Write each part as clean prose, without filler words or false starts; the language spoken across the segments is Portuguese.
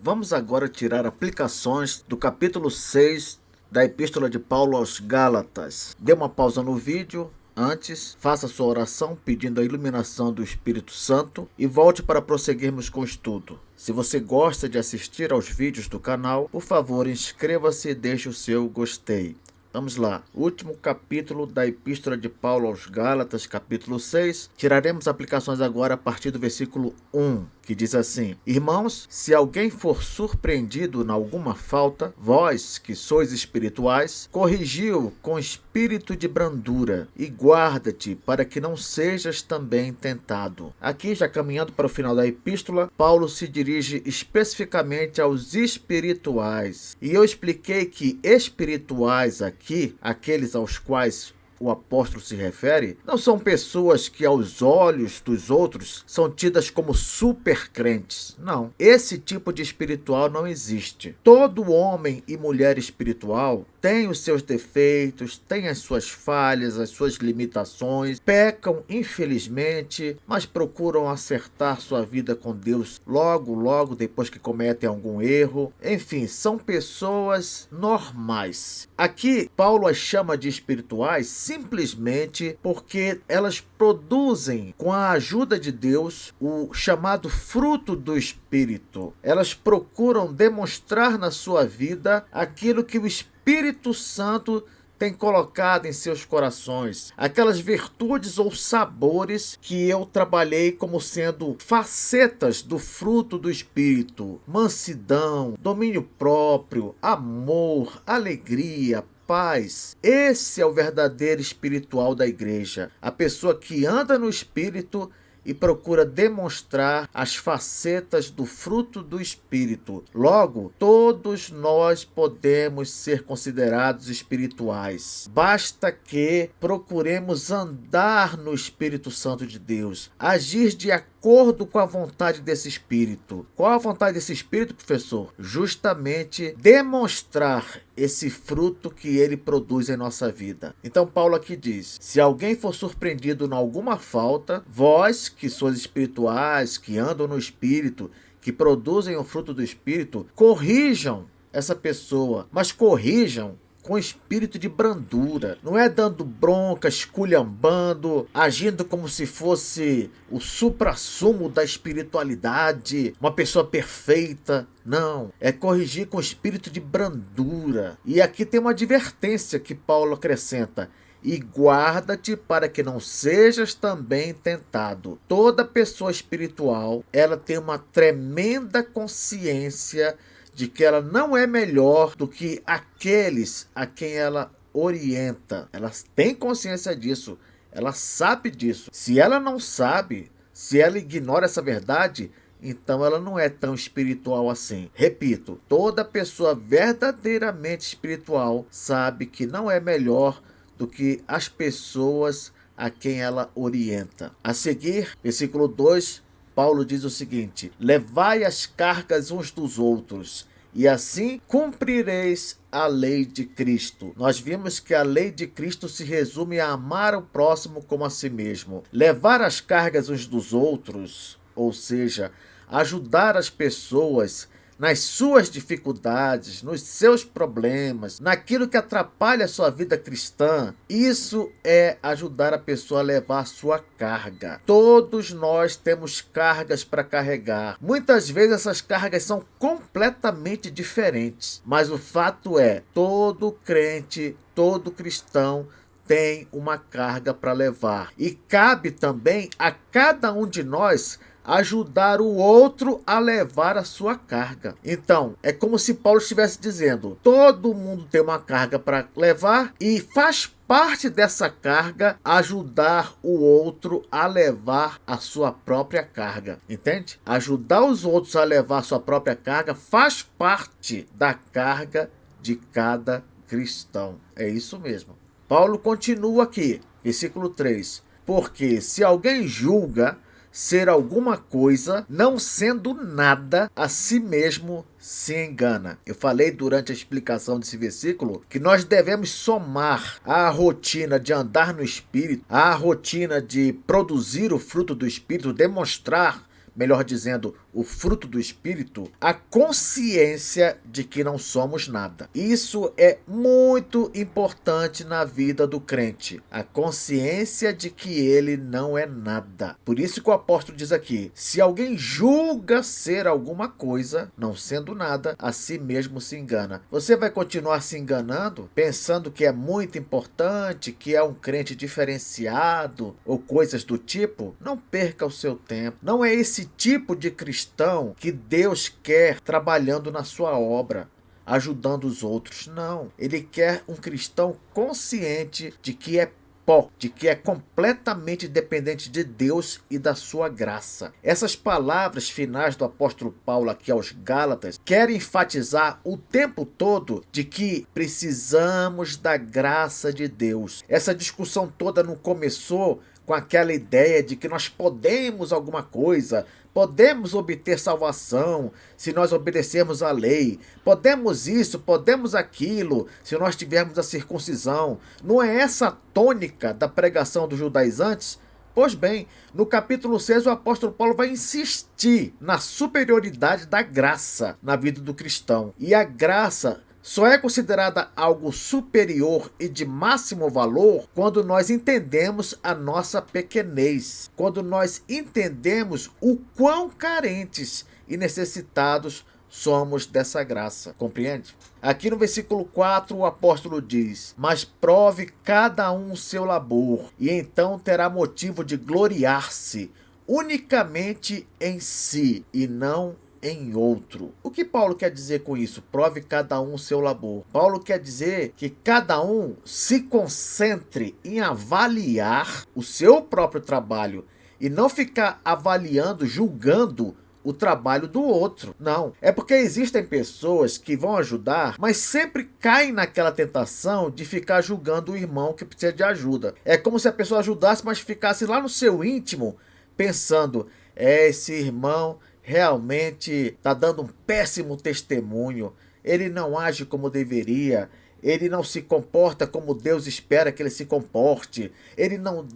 Vamos agora tirar aplicações do capítulo 6 da Epístola de Paulo aos Gálatas. Dê uma pausa no vídeo. Antes, faça sua oração pedindo a iluminação do Espírito Santo e volte para prosseguirmos com o estudo. Se você gosta de assistir aos vídeos do canal, por favor, inscreva-se e deixe o seu gostei. Vamos lá, último capítulo da Epístola de Paulo aos Gálatas, capítulo 6. Tiraremos aplicações agora a partir do versículo 1, que diz assim: Irmãos, se alguém for surpreendido em alguma falta, vós, que sois espirituais, corrigi-o com espírito de brandura e guarda-te para que não sejas também tentado. Aqui, já caminhando para o final da epístola, Paulo se dirige especificamente aos espirituais. E eu expliquei que espirituais aqui, aqueles aos quais o apóstolo se refere, não são pessoas que aos olhos dos outros são tidas como super crentes. Não, esse tipo de espiritual não existe. Todo homem e mulher espiritual tem os seus defeitos, tem as suas falhas, as suas limitações, pecam infelizmente, mas procuram acertar sua vida com Deus logo depois que cometem algum erro. Enfim, são pessoas normais. Aqui, Paulo as chama de espirituais simplesmente porque elas produzem, com a ajuda de Deus, o chamado fruto do Espírito. Elas procuram demonstrar na sua vida aquilo que o Espírito Santo tem colocado em seus corações, aquelas virtudes ou sabores que eu trabalhei como sendo facetas do fruto do Espírito: mansidão, domínio próprio, amor, alegria, paz. Esse é o verdadeiro espiritual da igreja, a pessoa que anda no Espírito e procura demonstrar as facetas do fruto do Espírito. Logo, todos nós podemos ser considerados espirituais. Basta que procuremos andar no Espírito Santo de Deus, agir de acordo com a vontade desse Espírito. Qual a vontade desse Espírito, professor? Justamente demonstrar esse fruto que ele produz em nossa vida. Então Paulo aqui diz: se alguém for surpreendido em alguma falta, vós que sois espirituais, que andam no Espírito, que produzem o fruto do Espírito, corrijam essa pessoa, mas corrijam com espírito de brandura. Não é dando bronca, esculhambando, agindo como se fosse o suprassumo da espiritualidade, uma pessoa perfeita. Não, é corrigir com espírito de brandura. E aqui tem uma advertência que Paulo acrescenta: e guarda-te para que não sejas também tentado. Toda pessoa espiritual, ela tem uma tremenda consciência de que ela não é melhor do que aqueles a quem ela orienta. Ela tem consciência disso, ela sabe disso. Se ela não sabe, se ela ignora essa verdade, então ela não é tão espiritual assim. Repito, toda pessoa verdadeiramente espiritual sabe que não é melhor do que as pessoas a quem ela orienta. A seguir, versículo 2, Paulo diz o seguinte: levai as cargas uns dos outros, e assim cumprireis a lei de Cristo. Nós vimos que a lei de Cristo se resume a amar o próximo como a si mesmo. Levar as cargas uns dos outros, ou seja, ajudar as pessoas nas suas dificuldades, nos seus problemas, naquilo que atrapalha a sua vida cristã. Isso é ajudar a pessoa a levar a sua carga. Todos nós temos cargas para carregar. Muitas vezes essas cargas são completamente diferentes, mas o fato é, todo crente, todo cristão tem uma carga para levar. E cabe também a cada um de nós ajudar o outro a levar a sua carga. Então, é como se Paulo estivesse dizendo: todo mundo tem uma carga para levar e faz parte dessa carga ajudar o outro a levar a sua própria carga. Entende? Ajudar os outros a levar a sua própria carga faz parte da carga de cada cristão. É isso mesmo. Paulo continua aqui, versículo 3. Porque se alguém julga ser alguma coisa, não sendo nada, a si mesmo se engana. Eu falei durante a explicação desse versículo que nós devemos somar a rotina de andar no Espírito, a rotina de produzir o fruto do Espírito, demonstrar, melhor dizendo, o fruto do Espírito, a consciência de que não somos nada. Isso é muito importante na vida do crente, a consciência de que ele não é nada. Por isso que o apóstolo diz aqui: se alguém julga ser alguma coisa, não sendo nada, a si mesmo se engana. Você vai continuar se enganando, pensando que é muito importante, que é um crente diferenciado ou coisas do tipo? Não perca o seu tempo. Não é esse tipo de cristão que Deus quer trabalhando na sua obra, ajudando os outros. Não. Ele quer um cristão consciente de que é pó, de que é completamente dependente de Deus e da sua graça. Essas palavras finais do apóstolo Paulo aqui aos Gálatas querem enfatizar o tempo todo de que precisamos da graça de Deus. Essa discussão toda não começou com aquela ideia de que nós podemos alguma coisa, podemos obter salvação se nós obedecermos à lei, podemos isso, podemos aquilo, se nós tivermos a circuncisão. Não é essa a tônica da pregação dos judaizantes? Pois bem, no capítulo 6 o apóstolo Paulo vai insistir na superioridade da graça na vida do cristão. E a graça só é considerada algo superior e de máximo valor quando nós entendemos a nossa pequenez, quando nós entendemos o quão carentes e necessitados somos dessa graça. Compreende? Aqui no versículo 4 o apóstolo diz: mas prove cada um o seu labor, e então terá motivo de gloriar-se unicamente em si e não em outro. O que Paulo quer dizer com isso? Prove cada um o seu labor. Paulo quer dizer que cada um se concentre em avaliar o seu próprio trabalho e não ficar avaliando, julgando o trabalho do outro. Não. É porque existem pessoas que vão ajudar, mas sempre caem naquela tentação de ficar julgando o irmão que precisa de ajuda. É como se a pessoa ajudasse, mas ficasse lá no seu íntimo pensando: esse irmão realmente está dando um péssimo testemunho, ele não age como deveria, ele não se comporta como Deus espera que ele se comporte, ele não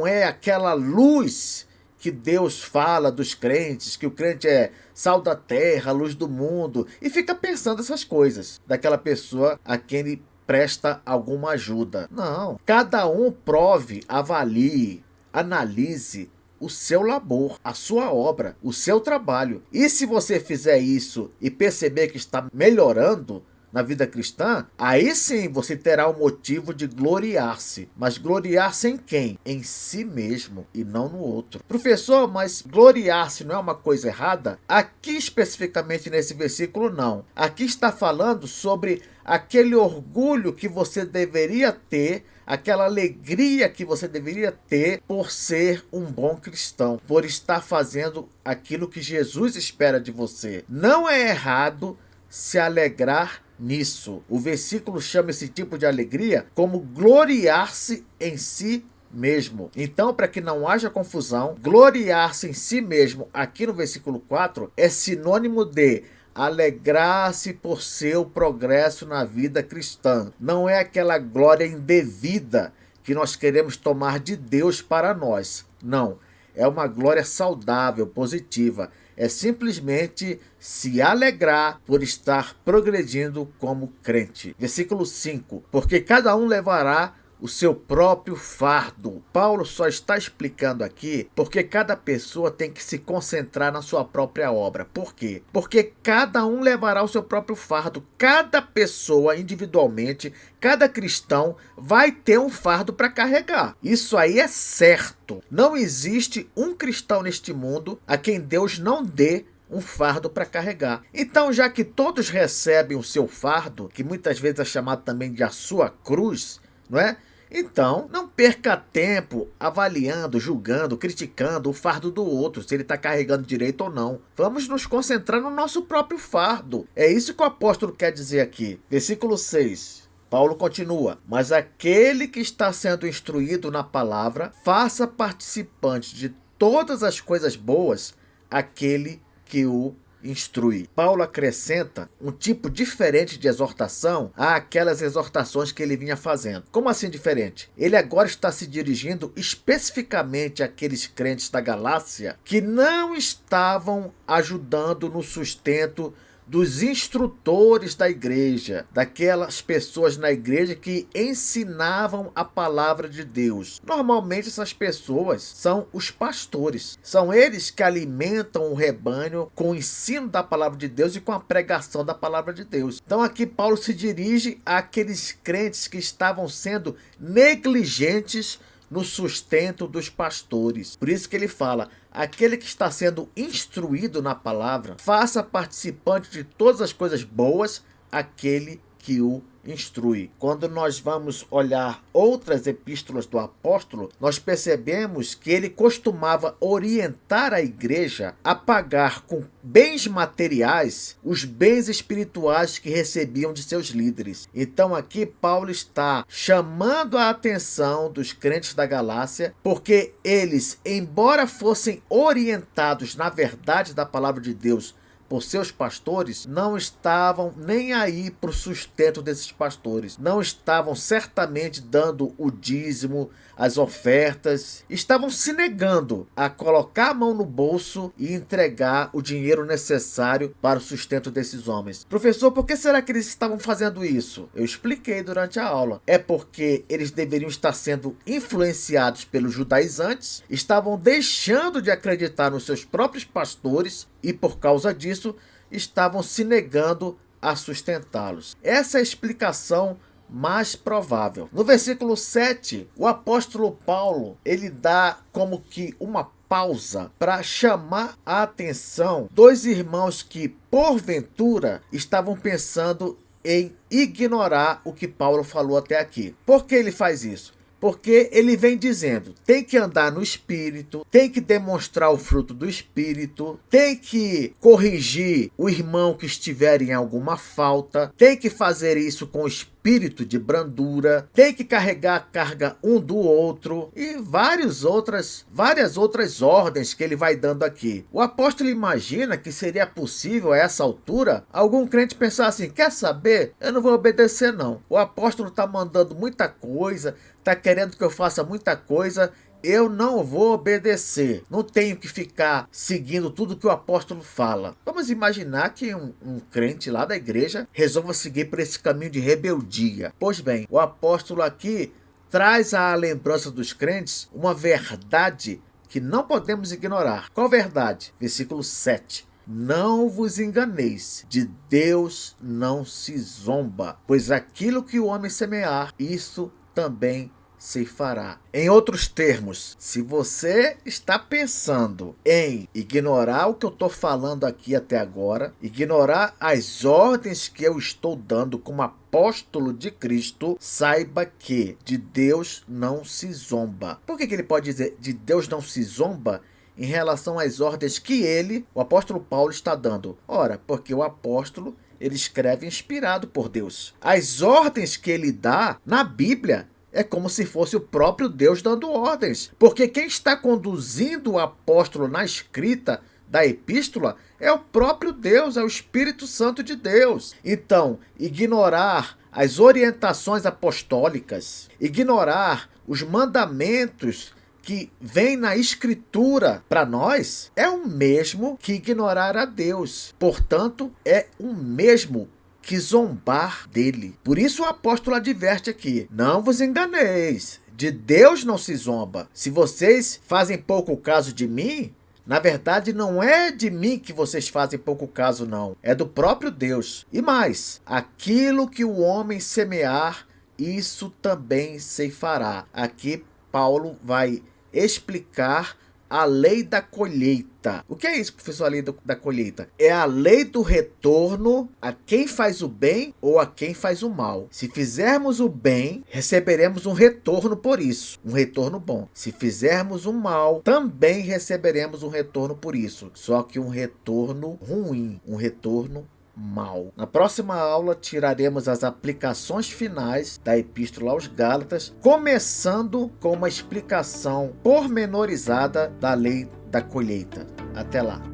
é aquela luz que Deus fala dos crentes, que o crente é sal da terra, luz do mundo, e fica pensando essas coisas daquela pessoa a quem ele presta alguma ajuda. Não, cada um prove, avalie, analise o seu labor, a sua obra, o seu trabalho. E se você fizer isso e perceber que está melhorando na vida cristã, aí sim você terá o motivo de gloriar-se. Mas gloriar-se em quem? Em si mesmo e não no outro. Professor, mas gloriar-se não é uma coisa errada? Aqui especificamente nesse versículo não. Aqui está falando sobre aquele orgulho que você deveria ter, aquela alegria que você deveria ter por ser um bom cristão, por estar fazendo aquilo que Jesus espera de você. Não é errado se alegrar nisso. O versículo chama esse tipo de alegria como gloriar-se em si mesmo. Então, para que não haja confusão, gloriar-se em si mesmo aqui no versículo 4 é sinônimo de alegrar-se por seu progresso na vida cristã. Não é aquela glória indevida que nós queremos tomar de Deus para nós. Não. É uma glória saudável, positiva. É simplesmente se alegrar por estar progredindo como crente. Versículo 5. Porque cada um levará o seu próprio fardo. Paulo só está explicando aqui porque cada pessoa tem que se concentrar na sua própria obra. Por quê? Porque cada um levará o seu próprio fardo. Cada pessoa individualmente, cada cristão vai ter um fardo para carregar. Isso aí é certo. Não existe um cristão neste mundo a quem Deus não dê um fardo para carregar. Então, já que todos recebem o seu fardo, que muitas vezes é chamado também de a sua cruz, não é? Então, não perca tempo avaliando, julgando, criticando o fardo do outro, se ele está carregando direito ou não. Vamos nos concentrar no nosso próprio fardo. É isso que o apóstolo quer dizer aqui. Versículo 6. Paulo continua: mas aquele que está sendo instruído na palavra, faça participante de todas as coisas boas aquele que o instrui. Paulo acrescenta um tipo diferente de exortação àquelas exortações que ele vinha fazendo. Como assim diferente? Ele agora está se dirigindo especificamente àqueles crentes da Galácia que não estavam ajudando no sustento dos instrutores da igreja, daquelas pessoas na igreja que ensinavam a palavra de Deus. Normalmente essas pessoas são os pastores. São eles que alimentam o rebanho com o ensino da palavra de Deus e com a pregação da palavra de Deus. Então aqui Paulo se dirige àqueles crentes que estavam sendo negligentes no sustento dos pastores. Por isso que ele fala: aquele que está sendo instruído na palavra, faça participante de todas as coisas boas aquele que o instrui. Quando nós vamos olhar outras epístolas do apóstolo, nós percebemos que ele costumava orientar a igreja a pagar com bens materiais os bens espirituais que recebiam de seus líderes. Então aqui Paulo está chamando a atenção dos crentes da Galácia, porque eles, embora fossem orientados na verdade da palavra de Deus por seus pastores, não estavam nem aí para o sustento desses pastores. Não estavam certamente dando o dízimo, as ofertas. Estavam se negando a colocar a mão no bolso e entregar o dinheiro necessário para o sustento desses homens. Professor, por que será que eles estavam fazendo isso? Eu expliquei durante a aula. É porque eles deveriam estar sendo influenciados pelos judaizantes, estavam deixando de acreditar nos seus próprios pastores e, por causa disso, estavam se negando a sustentá-los. Essa é a explicação mais provável. No versículo 7, o apóstolo Paulo, ele dá como que uma pausa para chamar a atenção dos irmãos que, porventura, estavam pensando em ignorar o que Paulo falou até aqui. Por que ele faz isso? Porque ele vem dizendo: tem que andar no Espírito, tem que demonstrar o fruto do Espírito, tem que corrigir o irmão que estiver em alguma falta, tem que fazer isso com espírito de brandura, tem que carregar a carga um do outro e várias outras ordens que ele vai dando aqui. O apóstolo imagina que seria possível a essa altura algum crente pensar assim: quer saber? Eu não vou obedecer não. O apóstolo está mandando muita coisa, está querendo que eu faça muita coisa, eu não vou obedecer. Não tenho que ficar seguindo tudo que o apóstolo fala. Vamos imaginar que um crente lá da igreja resolva seguir por esse caminho de rebeldia. Pois bem, o apóstolo aqui traz à lembrança dos crentes uma verdade que não podemos ignorar. Qual verdade? Versículo 7. Não vos enganeis, de Deus não se zomba, pois aquilo que o homem semear, isso também se fará. Em outros termos, se você está pensando em ignorar o que eu estou falando aqui até agora, ignorar as ordens que eu estou dando como apóstolo de Cristo, saiba que de Deus não se zomba. Por que ele pode dizer de Deus não se zomba em relação às ordens que ele, o apóstolo Paulo, está dando? Ora, porque o apóstolo, ele escreve inspirado por Deus. As ordens que ele dá na Bíblia é como se fosse o próprio Deus dando ordens. Porque quem está conduzindo o apóstolo na escrita da epístola é o próprio Deus, é o Espírito Santo de Deus. Então, ignorar as orientações apostólicas, ignorar os mandamentos que vem na escritura para nós, é o mesmo que ignorar a Deus. Portanto, é o mesmo que zombar dele. Por isso o apóstolo adverte aqui: não vos enganeis, de Deus não se zomba. Se vocês fazem pouco caso de mim, na verdade não é de mim que vocês fazem pouco caso não, é do próprio Deus. E mais, aquilo que o homem semear, isso também se fará. Aqui Paulo vai explicar a lei da colheita. O que é isso, professor, a lei da colheita? É a lei do retorno a quem faz o bem ou a quem faz o mal. Se fizermos o bem, receberemos um retorno por isso, um retorno bom. Se fizermos o mal, também receberemos um retorno por isso, só que um retorno ruim, um retorno mal. Na próxima aula tiraremos as aplicações finais da epístola aos Gálatas, começando com uma explicação pormenorizada da lei da colheita. Até lá!